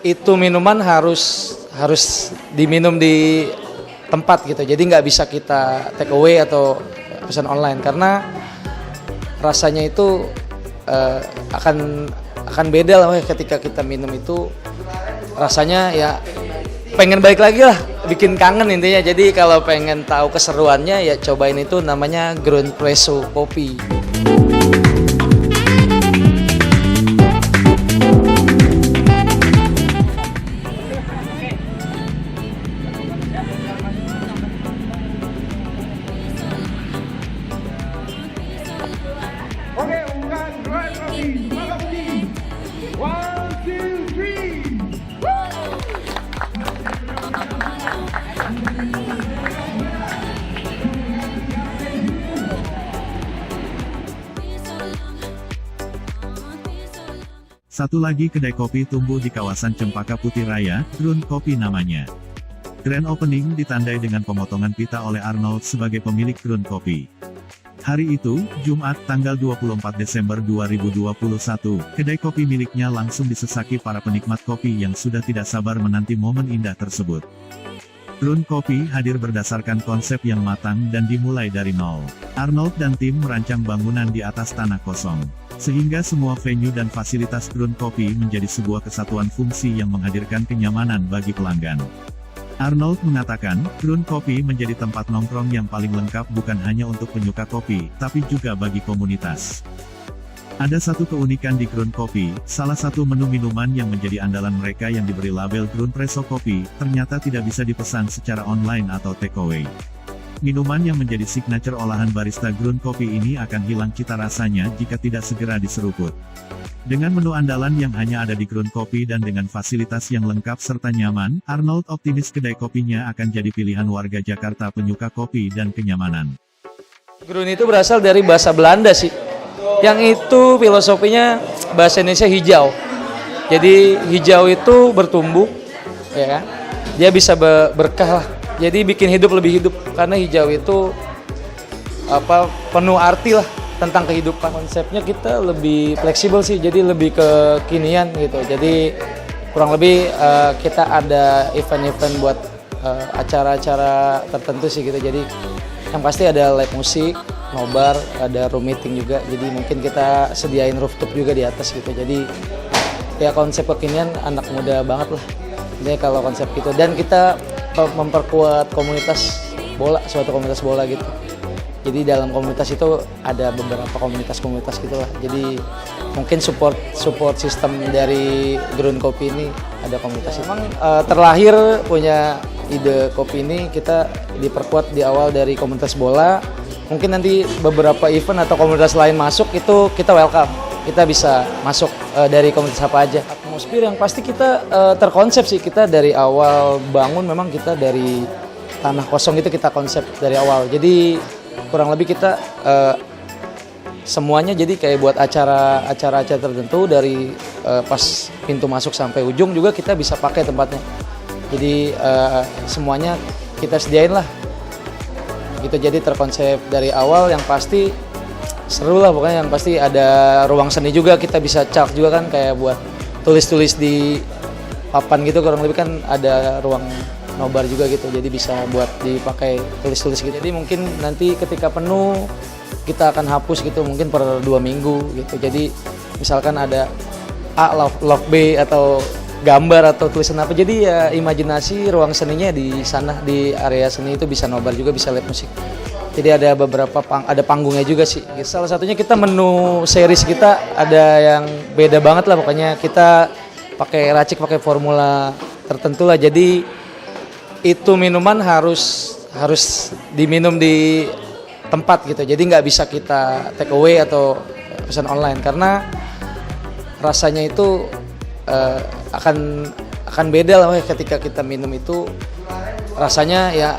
itu minuman harus diminum di tempat gitu. Jadi nggak bisa kita take away atau pesan online karena rasanya itu akan beda lah ketika kita minum itu rasanya ya pengen balik lagi lah, bikin kangen intinya. Jadi kalau pengen tahu keseruannya ya cobain itu namanya Ground Presso Kopi. Oke, bukan Ground Coffee, Maka Putih. 1, 2, 3. Satu lagi kedai kopi tumbuh di kawasan Cempaka Putih Raya, Ground Coffee namanya. Grand opening ditandai dengan pemotongan pita oleh Arnold sebagai pemilik Ground Coffee. Hari itu, Jumat, tanggal 24 Desember 2021, kedai kopi miliknya langsung disesaki para penikmat kopi yang sudah tidak sabar menanti momen indah tersebut. Ground Coffee hadir berdasarkan konsep yang matang dan dimulai dari nol. Arnold dan tim merancang bangunan di atas tanah kosong, sehingga semua venue dan fasilitas Ground Coffee menjadi sebuah kesatuan fungsi yang menghadirkan kenyamanan bagi pelanggan. Arnold mengatakan, Ground Coffee menjadi tempat nongkrong yang paling lengkap bukan hanya untuk penyuka kopi, tapi juga bagi komunitas. Ada satu keunikan di Ground Coffee, salah satu menu minuman yang menjadi andalan mereka yang diberi label Ground Presso Coffee, ternyata tidak bisa dipesan secara online atau takeaway. Minuman yang menjadi signature olahan barista Ground Coffee ini akan hilang cita rasanya jika tidak segera diseruput. Dengan menu andalan yang hanya ada di Ground Coffee dan dengan fasilitas yang lengkap serta nyaman, Arnold optimis kedai kopinya akan jadi pilihan warga Jakarta penyuka kopi dan kenyamanan. Ground itu berasal dari bahasa Belanda sih. Yang itu filosofinya bahasa Indonesia hijau. Jadi hijau itu bertumbuh, ya kan? Dia bisa berkah lah. Jadi bikin hidup lebih hidup karena hijau itu penuh arti lah tentang kehidupan. Konsepnya kita lebih fleksibel sih, jadi lebih kekinian gitu. Jadi kurang lebih kita ada event-event buat acara-acara tertentu sih gitu. Jadi yang pasti ada live musik, nobar, ada room meeting juga. Jadi mungkin kita sediain rooftop juga di atas gitu. Jadi ya konsep kekinian anak muda banget lah. Jadi kalau konsep gitu, dan kita memperkuat komunitas bola, suatu komunitas bola gitu. Jadi dalam komunitas itu ada beberapa komunitas-komunitas gitulah. Jadi mungkin support sistem dari Ground Coffee ini ada komunitas. Memang terlahir punya ide kopi ini kita diperkuat di awal dari komunitas bola. Mungkin nanti beberapa event atau komunitas lain masuk itu kita welcome. Kita bisa masuk dari komunitas apa aja. Atmosfer yang pasti kita terkonsep sih, kita dari awal bangun memang kita dari tanah kosong itu kita konsep dari awal. Jadi kurang lebih kita semuanya jadi kayak buat acara-acara tertentu dari pas pintu masuk sampai ujung juga kita bisa pakai tempatnya. Jadi semuanya kita sediain lah gitu. Jadi terkonsep dari awal, yang pasti seru lah pokoknya. Yang pasti ada ruang seni juga, kita bisa chalk juga kan, kayak buat tulis-tulis di papan gitu. Kurang lebih kan ada ruang nobar juga gitu, jadi bisa buat dipakai tulis-tulis gitu. Jadi mungkin nanti ketika penuh kita akan hapus gitu, mungkin per 2 minggu gitu. Jadi misalkan ada A love B atau gambar atau tulisan apa, jadi ya imajinasi ruang seninya di sana, di area seni itu bisa nobar juga, bisa live musik. Jadi ada beberapa ada panggungnya juga sih. Salah satunya kita menu series kita ada yang beda banget lah, pokoknya kita pakai racik, pakai formula tertentu lah. Jadi itu minuman harus diminum di tempat gitu. Jadi nggak bisa kita take away atau pesan online karena rasanya itu akan beda lah ketika kita minum itu rasanya ya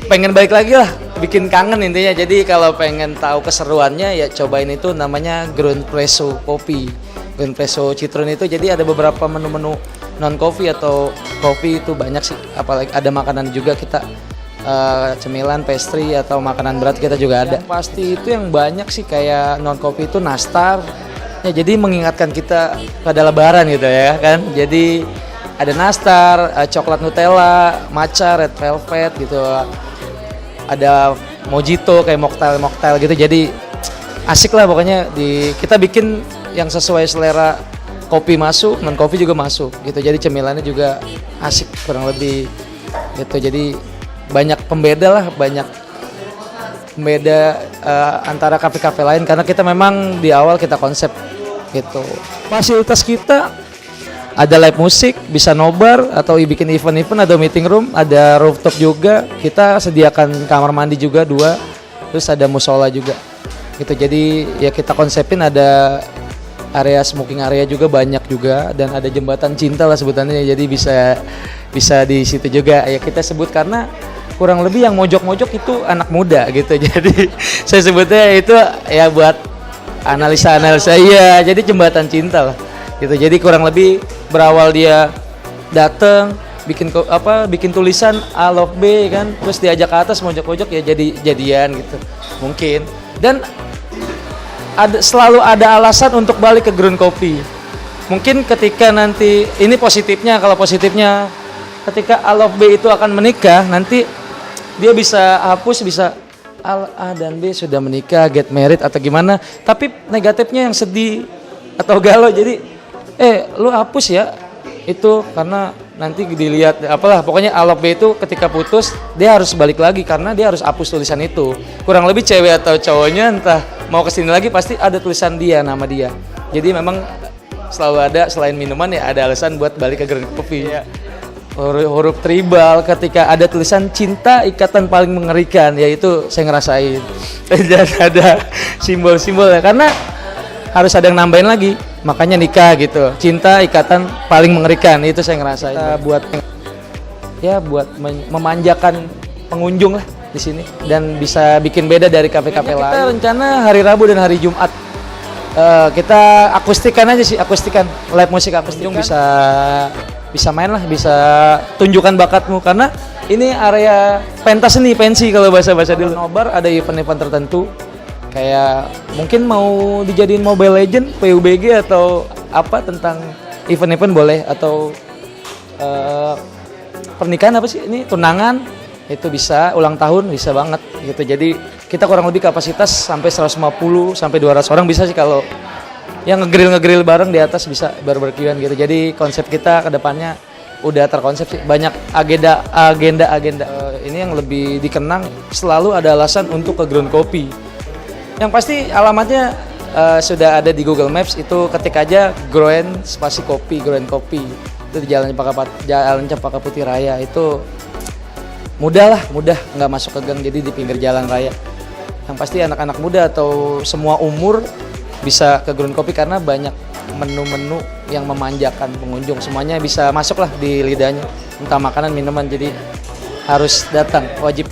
pengen balik lagi lah, bikin kangen intinya. Jadi kalau pengen tahu keseruannya ya cobain itu namanya Ground Presso Kopi, Ground Presso Citron itu. Jadi ada beberapa menu-menu non coffee atau coffee itu banyak sih, apalagi ada makanan juga kita cemilan, pastry atau makanan berat kita juga ada. Yang pasti itu yang banyak sih kayak non coffee itu nastar ya, jadi mengingatkan kita pada lebaran gitu ya kan. Jadi ada nastar, coklat Nutella, matcha, red velvet gitu. Ada mojito kayak mocktail gitu. Jadi asik lah pokoknya kita bikin yang sesuai selera, kopi masuk, non kopi juga masuk gitu. Jadi cemilannya juga asik kurang lebih gitu. Jadi banyak pembeda lah, banyak pembeda antara kafe-kafe lain karena kita memang di awal kita konsep gitu. Fasilitas kita ada live musik, bisa nobar atau bikin event-event, ada meeting room, ada rooftop juga. Kita sediakan kamar mandi juga 2, terus ada musola juga gitu. Jadi ya kita konsepin ada area smoking area juga banyak juga, dan ada jembatan cinta lah sebutannya. Jadi bisa di situ juga ya kita sebut, karena kurang lebih yang mojok-mojok itu anak muda gitu. Jadi saya sebutnya itu ya buat analisa ya, jadi jembatan cinta lah gitu. Jadi kurang lebih berawal dia dateng bikin tulisan A love B kan, terus diajak ke atas mojok-mojok ya jadi jadian gitu mungkin. Dan selalu ada alasan untuk balik ke Ground Coffee. Mungkin ketika nanti ini positifnya, kalau positifnya ketika A love B itu akan menikah, nanti dia bisa hapus, bisa A dan B sudah menikah, get married atau gimana. Tapi negatifnya yang sedih atau galau, jadi lu hapus ya itu, karena nanti dilihat apalah pokoknya A love B itu ketika putus dia harus balik lagi karena dia harus hapus tulisan itu. Kurang lebih cewek atau cowoknya entah mau kesini lagi pasti ada tulisan dia, nama dia. Jadi memang selalu ada, selain minuman ya ada alasan buat balik ke Ground Coffee ya. Huruf tribal ketika ada tulisan cinta ikatan paling mengerikan, yaitu saya ngerasain. Dan ada simbol-simbol ya, karena harus ada yang nambahin lagi, makanya nikah gitu. Cinta ikatan paling mengerikan, itu saya ngerasain. Buat memanjakan pengunjung lah di sini, dan bisa bikin beda dari kafe-kafe lain. Kita rencana hari Rabu dan hari Jumat kita akustikan aja sih, live musik akustikan. Bisa main lah, bisa tunjukkan bakatmu, karena ini area pentas seni, pensi kalau bahasa dulu. Nobar ada event-event tertentu, kayak mungkin mau dijadiin Mobile Legend, PUBG atau apa tentang event-event boleh, atau pernikahan apa sih ini, tunangan itu bisa, ulang tahun bisa banget gitu. Jadi kita kurang lebih kapasitas sampai 150 sampai 200 orang bisa sih, kalau yang ngegrill bareng di atas bisa barbekyuan gitu. Jadi konsep kita ke depannya udah terkonsep sih, banyak agenda. Ini yang lebih dikenang, selalu ada alasan untuk ke Ground Coffee. Yang pasti alamatnya sudah ada di Google Maps, itu ketik aja Ground spasi Coffee, Ground Coffee. Itu di Jalan Cempaka Putih Raya. Itu mudah, nggak masuk ke gang, jadi di pinggir jalan raya. Yang pasti anak-anak muda atau semua umur bisa ke Ground Coffee karena banyak menu-menu yang memanjakan pengunjung. Semuanya bisa masuk lah di lidahnya, entah makanan, minuman. Jadi harus datang, wajib.